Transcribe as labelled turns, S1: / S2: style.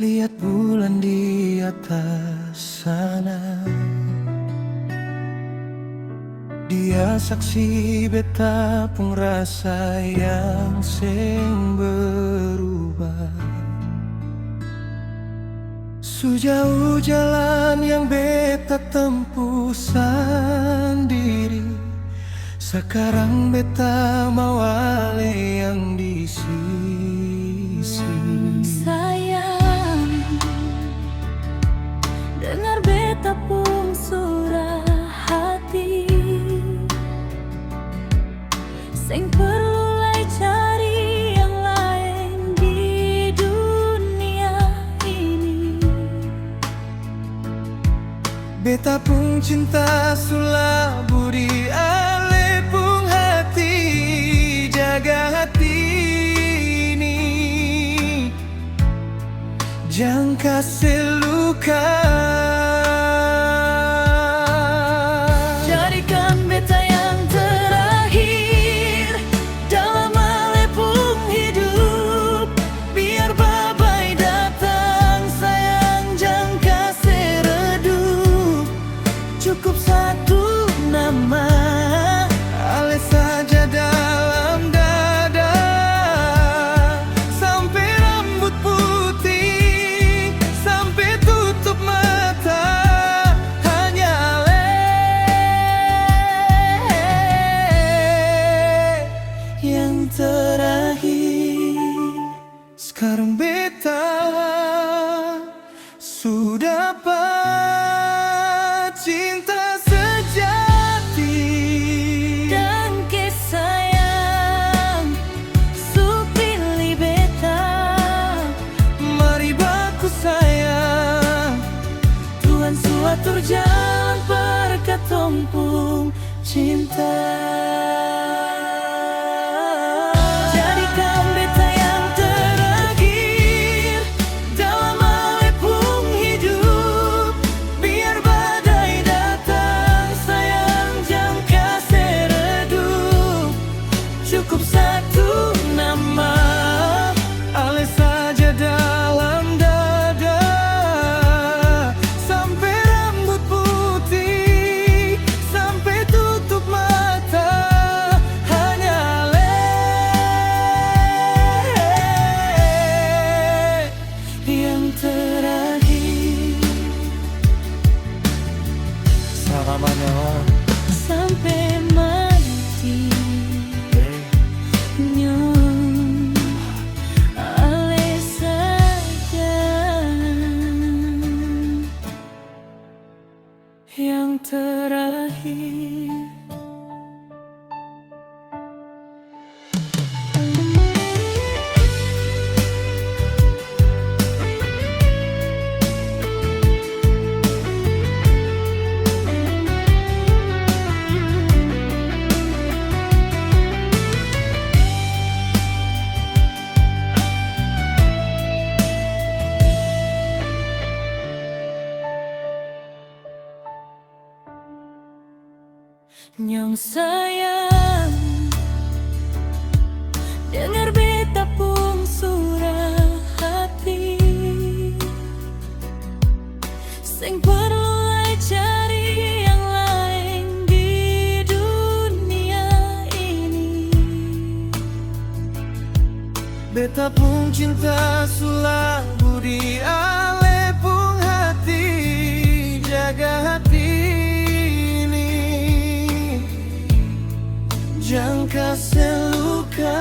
S1: Lihat bulan di atas sana, dia saksi beta pun rasa yang seng berubah. Sejauh jalan yang beta tempuh sendiri, sekarang beta mau ale yang di sisi.
S2: Sayang, dengar beta pun surah hati, seng perlu lagi cari yang lain di dunia ini.
S1: Beta pun cinta sula budi ale pun hati, jaga hati ini, jangan kasih luka.
S2: Jadikan beta yang terakhir dalam alepung hidup, biar babai datang sayang jangan kasih redup. Cukup satu nama,
S1: Ale saja dalam dada, sampai rambut putih, sampai tutup mata, hanya Ale yang terakhir. Sekarang beta sudah dapat cinta sejati,
S2: dan kesayang su pilih beta.
S1: mari baku sayang,
S2: Tuhan suatur jalan perkatompung cinta. Jadikan beta yang terakhir dalam alepung hidup, biar badai datang sayang jangan kasih redup. Cukup satu nama,
S1: Ale saja dalam dada, sampai rambut putih, sampai tutup mata, hanya Ale yang terakhir. Selamanya
S2: sampai mati. Nyong ale saja yang terakhir. Nyong sayang, dengar beta pun surah hati, seng perlu lagi cari yang lain di dunia ini.
S1: beta pun cinta sula budi ale pun hati, jaga hati ini, jangan kasih luka.